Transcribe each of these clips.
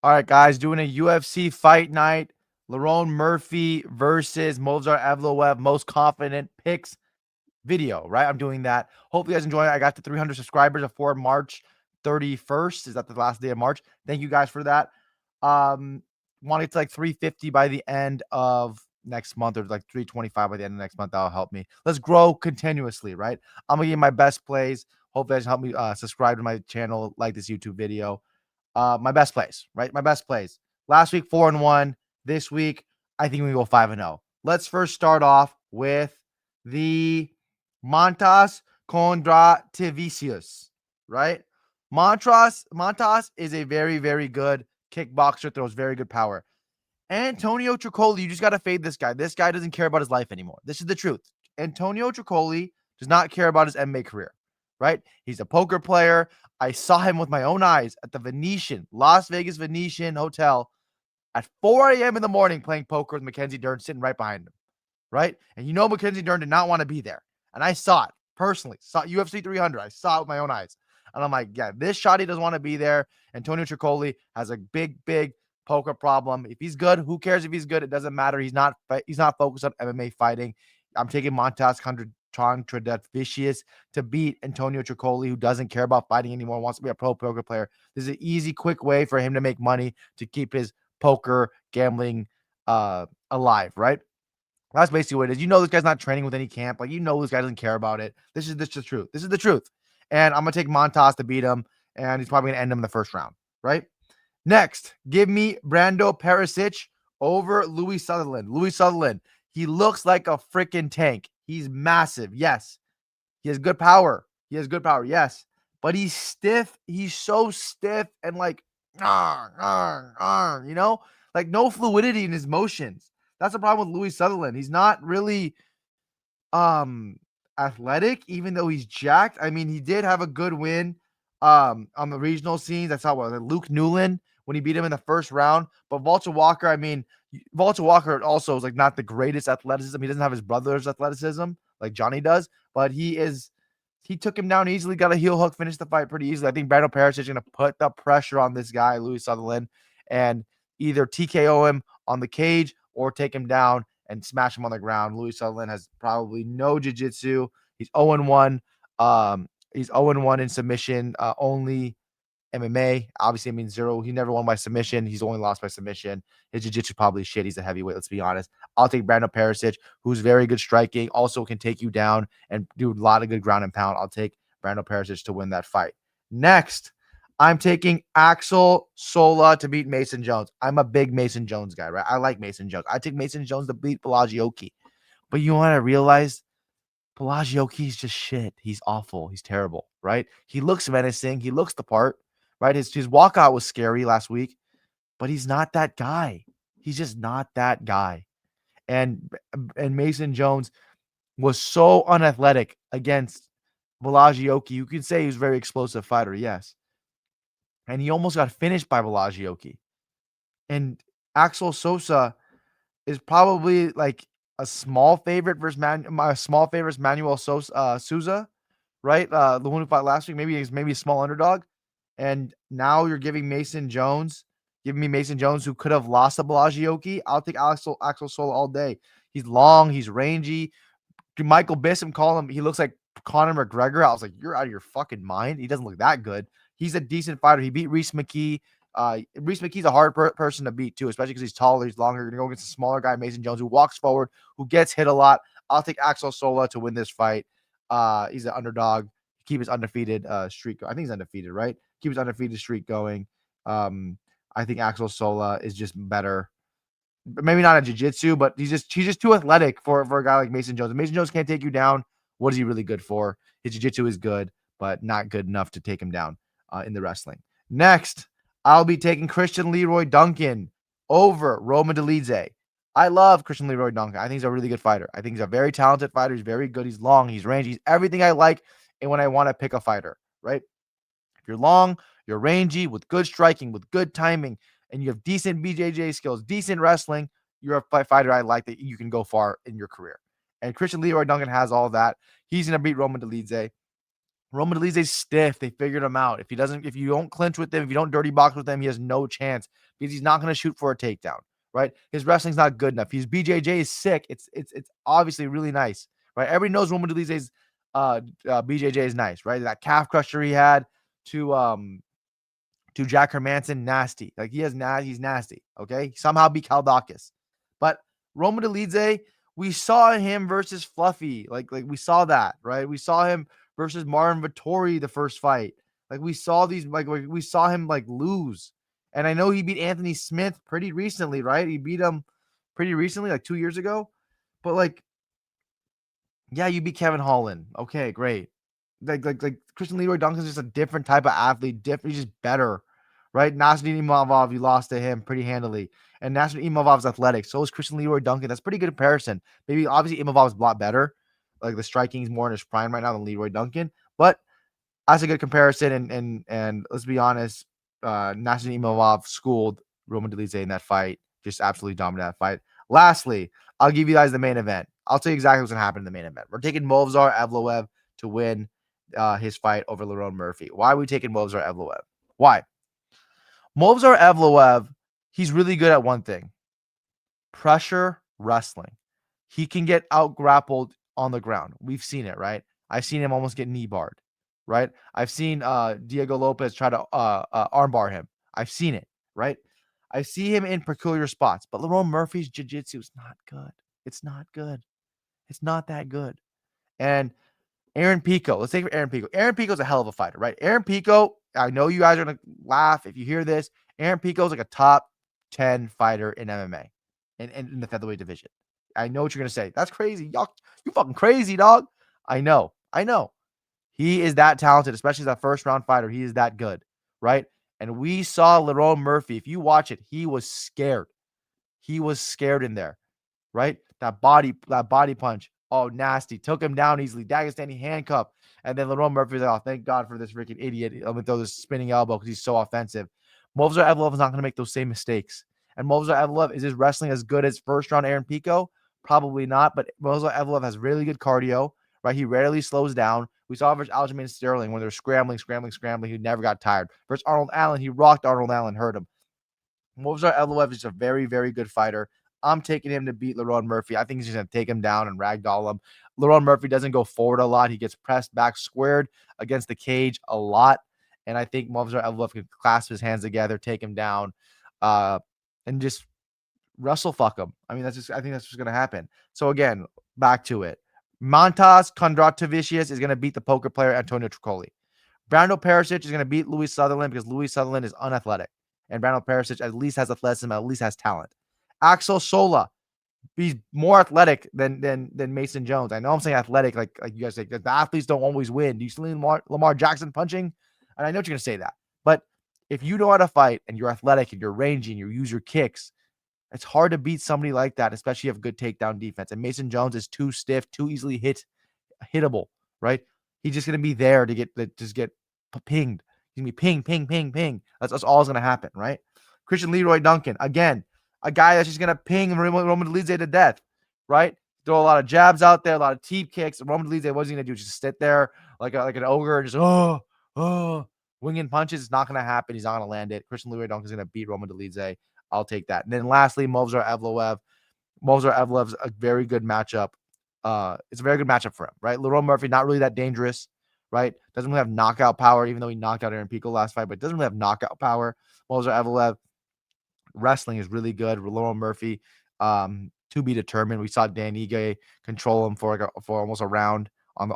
All right, guys, doing a UFC fight night. Lerone Murphy versus Movsar Evloev, most confident picks video, right? I'm doing that. Hope you guys enjoy it. I got to 300 subscribers before March 31st. Is that the last day of March? Thank you guys for that. Want to get to like 350 by the end of next month, or like 325 by the end of next month. That'll help me. Let's grow continuously, right? I'm gonna give my best plays. Hope you guys help me subscribe to my channel, like this YouTube video. My best plays, right? My best plays. Last week, 4-1. This week, I think we go 5-0. Let's first start off with the Montas Kondratevicius, right? Montas is a very, very good kickboxer, throws very good power. Antonio Tricoli, you just got to fade this guy. This guy doesn't care about his life anymore. This is the truth. Antonio Tricoli does not care about his MMA career, right? He's a poker player. I saw him with my own eyes at the Venetian, Las Vegas Venetian Hotel at 4 a.m. in the morning playing poker with Mackenzie Dern sitting right behind him, right? And Mackenzie Dern did not want to be there. And I saw it personally, saw UFC 300. I saw it with my own eyes. And I'm like, yeah, this shotty doesn't want to be there. Antonio Tricoli has a big, big poker problem. If he's good, who cares if he's good? It doesn't matter. He's not focused on MMA fighting. I'm taking Montas Kondratevicius to beat Antonio Tricoli, who doesn't care about fighting anymore, wants to be a pro poker player. This is an easy, quick way for him to make money to keep his poker gambling alive, right? That's basically what it is. This guy's not training with any camp. Like, this guy doesn't care about it. This is the truth. This is the truth. And I'm going to take Montas to beat him, and he's probably going to end him in the first round, right? Next, give me Brando Perisic over Louis Sutherland. Louis Sutherland, he looks like a freaking tank. He's massive. Yes. He has good power. Yes. But he's stiff. He's so stiff and like, like no fluidity in his motions. That's the problem with Louis Sutherland. He's not really athletic, even though he's jacked. I mean, he did have a good win on the regional scenes. I saw Luke Newland when he beat him in the first round. But Walter Walker, also is like not the greatest athleticism. He doesn't have his brother's athleticism like Johnny does, but he took him down easily, got a heel hook, finished the fight pretty easily. I think Brando Perisic is going to put the pressure on this guy, Louis Sutherland, and either TKO him on the cage or take him down and smash him on the ground. Louis Sutherland has probably no jiu-jitsu. He's 0-1. He's 0-1 in submission, only MMA. Obviously, it means zero. He never won by submission. He's only lost by submission. His jiu-jitsu probably shit. He's a heavyweight, let's be honest. I'll take Brando Perisic, who's very good striking, also can take you down and do a lot of good ground and pound. I'll take Brando Perisic to win that fight. Next, I'm taking Axel Sola to beat Mason Jones. I'm a big Mason Jones guy, right? I like Mason Jones. I take Mason Jones to beat Pelagioki. But you want to realize Pelagioki's just shit. He's awful. He's terrible, right? He looks menacing. He looks the part, right? His walkout was scary last week, but he's not that guy. He's just not that guy. And Mason Jones was so unathletic against Pelagioki. You can say he was a very explosive fighter, yes. And he almost got finished by Pelagioki. And Axel Sosa is probably like a small favorite versus Manuel Souza, right? The one who fought last week, maybe a small underdog. And now you're giving me Mason Jones, who could have lost to Pelagioki. I'll take Axel Sola all day. He's long, he's rangy. Michael Bisping call him, he looks like Conor McGregor. I was like, you're out of your fucking mind. He doesn't look that good. He's a decent fighter. He beat Reese McKee. Reese McKee's a hard person to beat too, especially because he's taller, he's longer. You're gonna go against a smaller guy, Mason Jones, who walks forward, who gets hit a lot. I'll take Axel Sola to win this fight. He's an underdog. Keep his undefeated streak. I think he's undefeated, right? Keep his undefeated streak going. I think Axel Sola is just better. Maybe not in jiu-jitsu, but he's just too athletic for a guy like Mason Jones. If Mason Jones can't take you down, what is he really good for? His jiu-jitsu is good, but not good enough to take him down in the wrestling. Next, I'll be taking Christian Leroy Duncan over Roman Dolidze. I love Christian Leroy Duncan. I think he's a really good fighter. I think he's a very talented fighter. He's very good. He's long. He's rangy. He's everything I like and when I want to pick a fighter, right? If you're long, you're rangy, with good striking, with good timing, and you have decent BJJ skills, decent wrestling, you're a fighter I like that you can go far in your career. And Christian Leroy Duncan has all that. He's going to beat Roman Dolidze. Roman Dolidze's stiff. They figured him out. If you don't clinch with him, if you don't dirty box with him, he has no chance because he's not going to shoot for a takedown, right? His wrestling's not good enough. His BJJ is sick. It's obviously really nice, right? Everybody knows Roman Dolidze's BJJ is nice, right? That calf crusher he had to Jack Hermanson, nasty. Like he's nasty. Okay, he somehow beat Kaldakis, but Roman Dolidze, we saw him versus Fluffy. Like we saw that, right? We saw him versus Martin Vettori the first fight. Like we saw these, like we saw him like lose. And I know he beat Anthony Smith pretty recently, right? He beat him pretty recently, like 2 years ago. But like, yeah, you beat Kevin Holland. Okay, great. Like Christian Leroy Duncan's just a different type of athlete. He's just better, right? Nasruddin Imavov, you lost to him pretty handily. And Nasruddin Imavov's athletic. So is Christian Leroy Duncan. That's a pretty good comparison. Maybe obviously Imavov's a lot better. Like the striking's more in his prime right now than Leroy Duncan. But that's a good comparison. And let's be honest, Nasruddin Imavov schooled Roman Dolidze in that fight. Just absolutely dominated that fight. Lastly, I'll give you guys the main event. I'll tell you exactly what's going to happen in the main event. We're taking Movsar Evloev to win his fight over Lerone Murphy. Why are we taking Movsar Evloev? Why? Movsar Evloev, he's really good at one thing: pressure wrestling. He can get out grappled on the ground. We've seen it, right? I've seen him almost get knee barred, right? I've seen Diego Lopez try to armbar him. I've seen it, right? I see him in peculiar spots, but Lerone Murphy's jiu-jitsu is not good. It's not good. It's not that good. And Aaron Pico, let's take Aaron Pico. Aaron Pico's a hell of a fighter, right? Aaron Pico, I know you guys are going to laugh if you hear this. Aaron Pico's like a top 10 fighter in MMA and in the featherweight division. I know what you're going to say. That's crazy. Y'all, you fucking crazy, dog. I know. He is that talented, especially as a first round fighter. He is that good, right? And we saw Lerone Murphy. If you watch it, he was scared. He was scared in there, right? That body punch. Oh, nasty. Took him down easily. Dagestani handcuff. And then Lerone Murphy's like, oh, thank God for this freaking idiot. I'm going to throw this spinning elbow because he's so offensive. Movsar Evloev is not going to make those same mistakes. And Movsar Evloev, is his wrestling as good as first round Aaron Pico? Probably not. But Movsar Evloev has really good cardio, right? He rarely slows down. We saw versus Aljamain Sterling when they were scrambling. He never got tired. Versus Arnold Allen, he rocked Arnold Allen, hurt him. Movsar Evloev is a very, very good fighter. I'm taking him to beat Lerone Murphy. I think he's just going to take him down and ragdoll him. Lerone Murphy doesn't go forward a lot. He gets pressed back squared against the cage a lot. And I think Movsar Evloev can clasp his hands together, take him down, and just wrestle fuck him. I think that's what's going to happen. So again, back to it. Montas Kondratovicius is going to beat the poker player Antonio Tricoli. Brando Perisic is going to beat Louis Sutherland because Louis Sutherland is unathletic. And Brando Perisic at least has athleticism, at least has talent. Axel Sola, he's more athletic than Mason Jones. I know I'm saying athletic, like you guys say, the athletes don't always win. Do you see Lamar Jackson punching? And I know you're going to say that. But if you know how to fight and you're athletic and you're rangy and you use your kicks, it's hard to beat somebody like that, especially if you have good takedown defense. And Mason Jones is too stiff, too easily hittable, right? He's just going to be there to get pinged. He's going to be ping. That's all that's going to happen, right? Christian Leroy Duncan, again, a guy that's just going to ping Roman Dolidze to death, right? Throw a lot of jabs out there, a lot of teep kicks. Roman Dolidze, what's he going to do? Just sit there like an ogre and just, winging punches. It's not going to happen. He's not going to land it. Christian Leroy Duncan is going to beat Roman Dolidze. I'll take that. And then lastly, Movsar Evloev. Movsar Evloev's a very good matchup. It's a very good matchup for him, right? Lerone Murphy, not really that dangerous, right? Doesn't really have knockout power, even though he knocked out Aaron Pico last fight, but doesn't really have knockout power. Movsar Evloev, wrestling is really good. Lerone Murphy, to be determined. We saw Dan Ige control him for almost a round on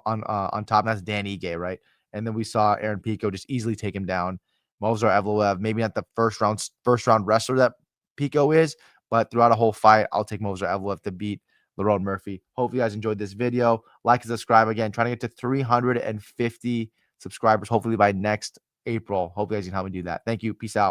top. And that's Dan Ige, right? And then we saw Aaron Pico just easily take him down. Movsar Evloev, maybe not the first round wrestler that Pico is, but throughout a whole fight, I'll take Movsar Evloev to beat Lerone Murphy. Hope you guys enjoyed this video. Like and subscribe again. Trying to get to 350 subscribers, hopefully by next April. Hope you guys can help me do that. Thank you. Peace out.